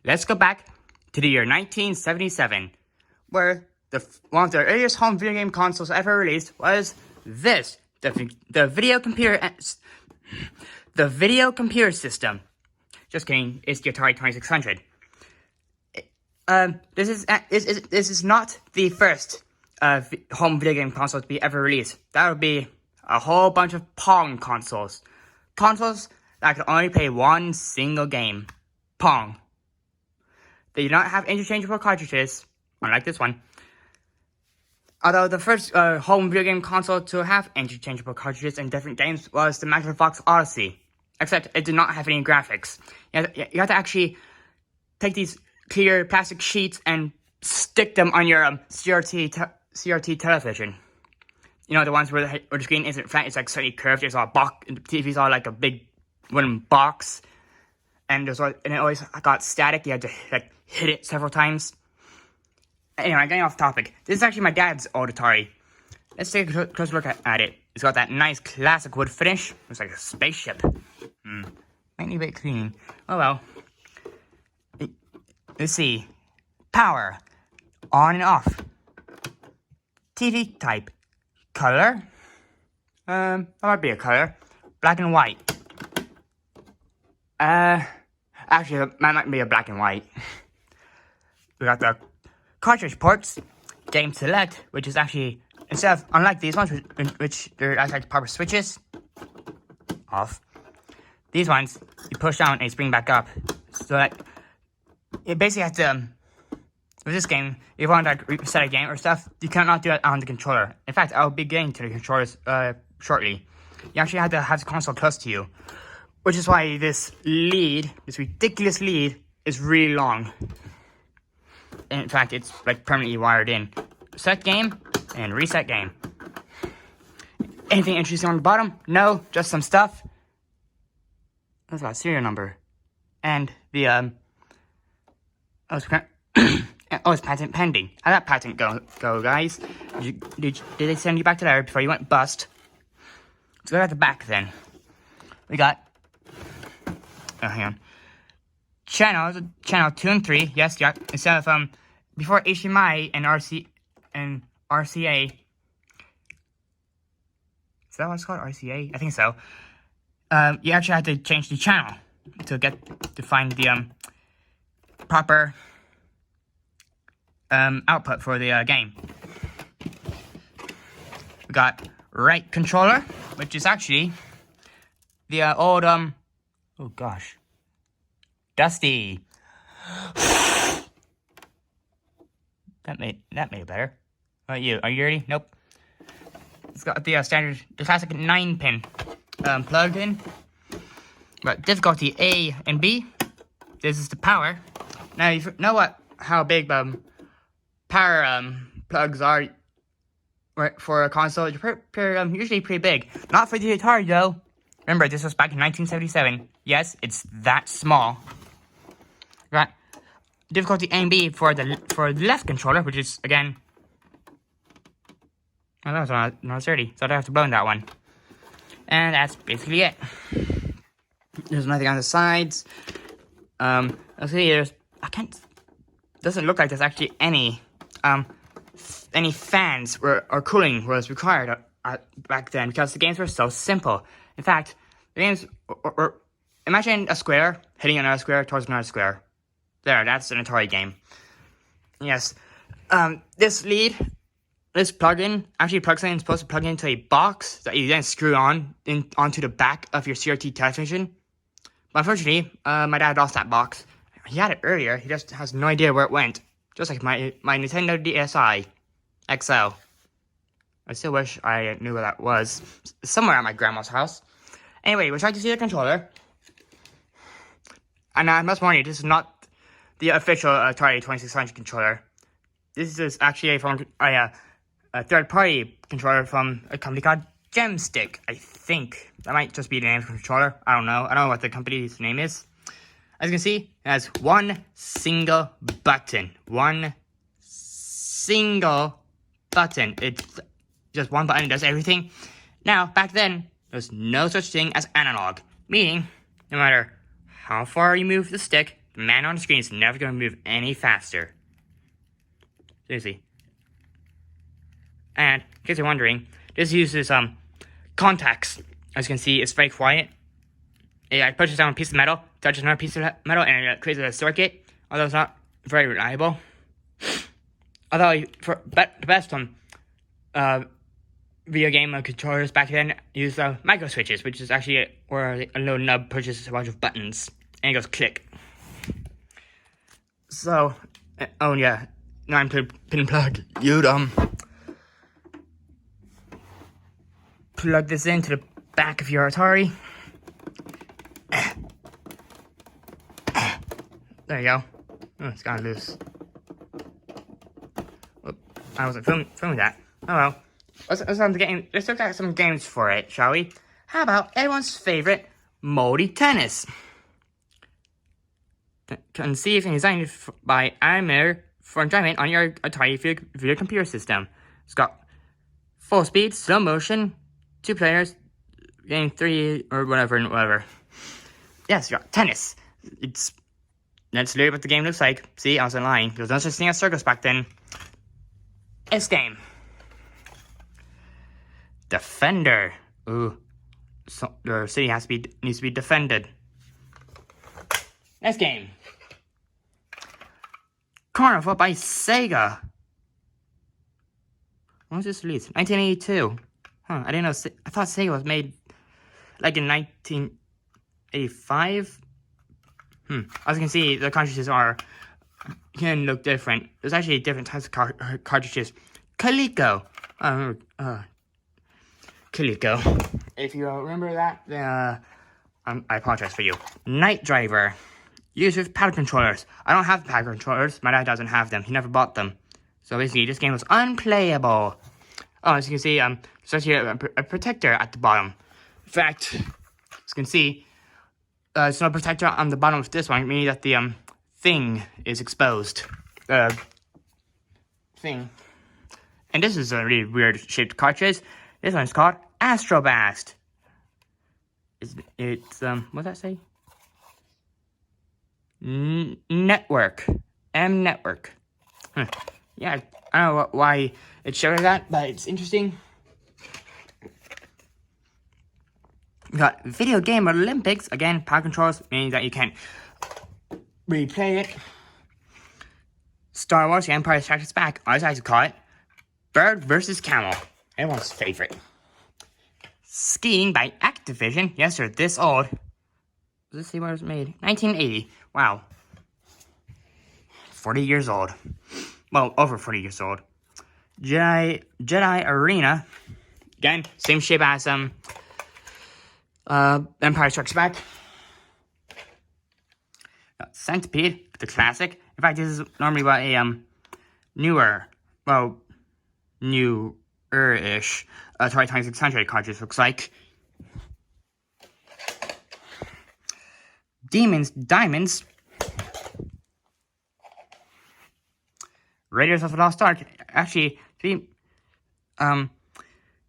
let's go back to the year 1977, where one of the earliest home video game consoles ever released was this, the video computer system. Just kidding, it's the Atari 2600. This is not the first home video game console to be ever released. That would be a whole bunch of Pong consoles. Consoles that could only play one single game. Pong. They do not have interchangeable cartridges, unlike this one. Although the first home video game console to have interchangeable cartridges in different games was the Fox Odyssey. Except it did not have any graphics. You have to actually take these clear plastic sheets and stick them on your CRT television. You know, the ones where the screen isn't flat, it's like slightly curved. There's all box, the TV's all like a big wooden box, and it always got static. You had to like hit it several times. Anyway, getting off topic. This is actually my dad's old Atari. Let's take a closer look at it. It's got that nice classic wood finish. Looks like a spaceship. Might need a bit cleaning. Oh well. Let's see. Power. On and off. TV type. Color. That might be a color. Black and white. Actually, that might be a black and white. We got the cartridge ports. Game select, which is actually, unlike these ones, which they're actually like proper switches. Off. These ones, you push down and it's bring back up. So that, it basically has to, with this game, if you want to like, reset a game or stuff, you cannot do it on the controller. In fact, I'll be getting to the controllers shortly. You actually have to have the console close to you. Which is why this ridiculous lead, is really long. In fact, it's like permanently wired in. Set game, and reset game. Anything interesting on the bottom? No, just some stuff. That's got a serial number. And the, it's patent pending. How'd that patent go guys? Did they send you back to there before you went bust? Let's go at the back then. We got, hang on. Channel 2 and 3, yes, yeah. Instead of, before HDMI and RCA. Is that what it's called? RCA? I think so. You actually have to change the channel to find the proper output for the game. We got right controller, which is actually the old oh gosh, Dusty. That made it better. Are you ready? Nope. It's got the the classic 9-pin plugged in. But difficulty A and B. This is the power. Now you know how big power plugs are for a console. They're usually pretty big. Not for the Atari though. Remember, this was back in 1977. Yes, it's that small. Right. Difficulty A and B for the left controller, which is again. Oh, that was not 30, so I have to blow in that one. And that's basically it. There's nothing on the sides. Let's see. Doesn't look like there's actually any fans or cooling was required back then because the games were so simple. In fact, the games were imagine a square hitting another square towards another square. There, that's an Atari game. Yes. This plug-in actually plugs in. It's supposed to plug into a box that you then screw onto the back of your CRT television. But unfortunately, my dad lost that box. He had it earlier. He just has no idea where it went. Just like my Nintendo DSi XL. I still wish I knew where that was. Somewhere at my grandma's house. Anyway, we're trying to see the controller. And I must warn you, this is not the official Atari 2600 controller. This is actually from a third-party controller from a company called Gemstick, I think. That might just be the name of the controller. I don't know. I don't know what the company's name is. As you can see, it has one single button. One single button. It's just one button. It does everything. Now, back then, there's no such thing as analog. Meaning, no matter how far you move the stick, The man on the screen is never going to move any faster. Seriously. And, in case you're wondering, this uses contacts. As you can see, it's very quiet. It pushes down a piece of metal, touches another piece of metal, and it creates a circuit. Although it's not very reliable. Although, for the best video game controllers back then used micro switches, which is actually where a little nub pushes a bunch of buttons, and it goes click. So, oh yeah, now I'm to pin plug. You'd plug this into the back of your Atari. There you go. Oh, it's gone loose. Whoop, I wasn't filming that. Oh well. Let's look at some games for it, shall we? How about everyone's favorite Moldy Tennis? Conceived and designed by animator for enjoyment on your Atari video computer system. It's got full speed, slow motion, 2 players, game 3 or whatever. Yes, you got tennis. Let's look at what the game looks like. See, I was lying. There was no such thing as circles back then. This game. Defender. Ooh. So the city needs to be defended. Next game. Carnival by Sega. When was this released? 1982. Huh, I didn't know. I thought Sega was made like in 1985. As you can see, the cartridges can look different. There's actually different types of cartridges. Coleco. Coleco. If you remember that, then I apologize for you. Night Driver. Used with pad controllers. I don't have pad controllers. My dad doesn't have them. He never bought them. So basically, this game was unplayable. Oh, as you can see, there's actually a protector at the bottom. In fact, as you can see, there's no protector on the bottom of this one, meaning that the thing is exposed. Thing. And this is a really weird shaped cartridge. This one's called Astrobast. It's what does that say? Network. M-Network. Yeah, I don't know why it's showing that, but it's interesting. We got Video Game Olympics. Again, power controls, meaning that you can replay it. Star Wars, The Empire Strikes Back. I like to call it Bird vs. Camel. Everyone's favorite. Skiing by Activision. Yes, they're this old. Let's see where it was made. 1980. Wow. 40 years old. Well, over 40 years old. Jedi Arena. Again, same shape as Empire Strikes Back. Centipede, the classic. In fact, this is normally what a newer-ish Atari 2600 cartridge looks like. Diamonds. Raiders of the Lost Ark. Actually, to be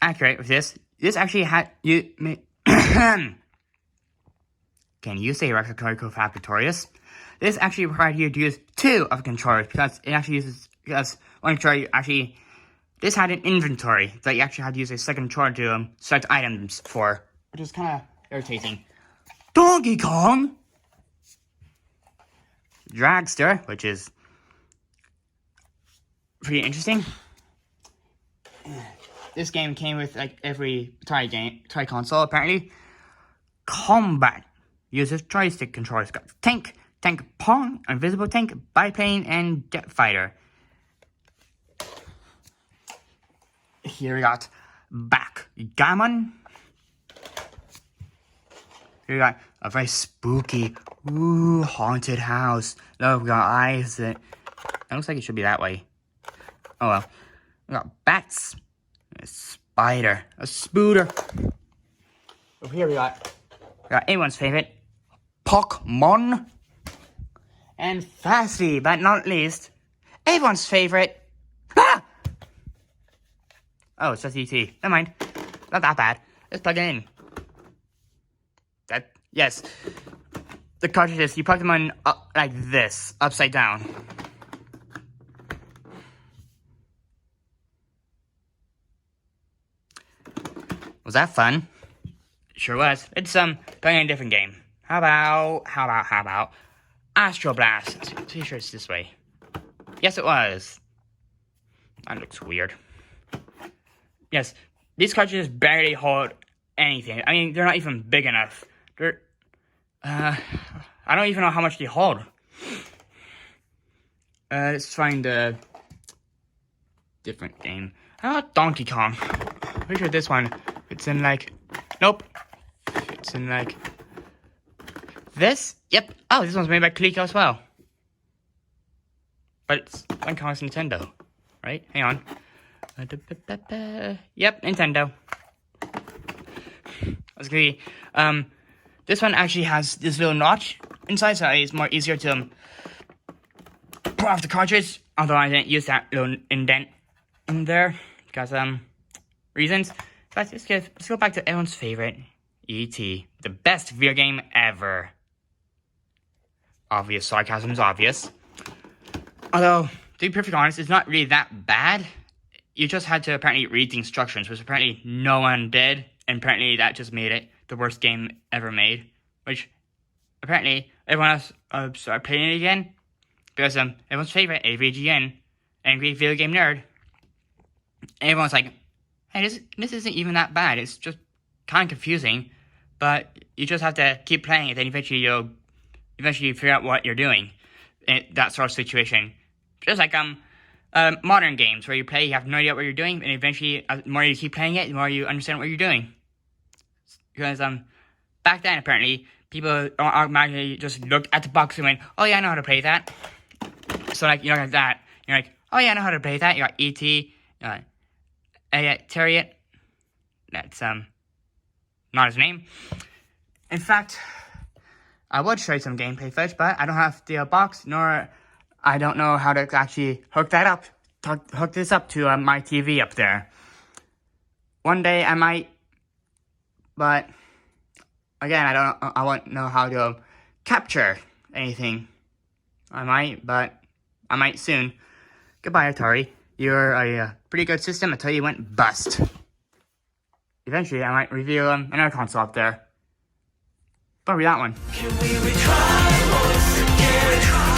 accurate with this actually had can you say Rexico Fabritorius? This actually required you to use 2 of the controllers because one controller this had an inventory that you actually had to use a second controller to select items for, which is kind of irritating. Donkey Kong! Dragster, which is pretty interesting. This game came with like every Atari console apparently. Combat uses joystick controllers. Got Tank Pong, Invisible Tank, Biplane, and Jet Fighter. Here we got Backgammon. Here we got a very spooky, haunted house. Look, we got eyes. It looks like it should be that way. Oh well. We got bats, a spider, a spooter. Over here we got everyone's favorite, Pokemon. And lastly, but not least, everyone's favorite. Oh, it's just ET. Never mind. Not that bad. Let's plug it in. Yes. the cartridges, you plug them in like this, upside down. Was that fun? Sure was. It's playing a different game. How about Astro Blast? I'm pretty sure it's this way. Yes, it was. That looks weird. Yes, these cartridges barely hold anything. I mean, they're not even big enough. They're, I don't even know how much they hold. Let's find a different game. How about Donkey Kong? Pretty sure this one, it's in like, nope. It's in like, this? Yep. Oh, this one's made by Coleco as well. But it's Donkey Kong's Nintendo, right? Hang on. Yep, Nintendo. Okay, this one actually has this little notch inside, so it's more easier to pull off the cartridge. Although I didn't use that little indent in there because reasons. But let's go back to everyone's favorite, E.T., the best video game ever. Obvious sarcasm is obvious. Although, to be perfectly honest, it's not really that bad. You just had to apparently read the instructions, which apparently no one did. And apparently that just made it the worst game ever made. Which, apparently, everyone else started playing it again. Because everyone's favorite, AVGN, Angry Video Game Nerd. And everyone's like, hey, this isn't even that bad. It's just kind of confusing. But you just have to keep playing it, then eventually you'll figure out what you're doing. In that sort of situation. Just like, modern games where you play, you have no idea what you're doing, and eventually, the more you keep playing it, the more you understand what you're doing. Because, back then, apparently, people automatically just looked at the box and went, oh yeah, I know how to play that. So, like, you look at that, you're like, oh yeah, I know how to play that. You got E.T., Atari, that's, not his name. In fact, I would show you some gameplay footage, but I don't have the box, nor I don't know how to actually hook that up. Hook this up to my TV up there. One day I might, but again, I won't know how to capture anything. I might, but I might soon. Goodbye, Atari. You're a pretty good system until you went bust. Eventually, I might review another console up there. Probably that one. Can we retry once again?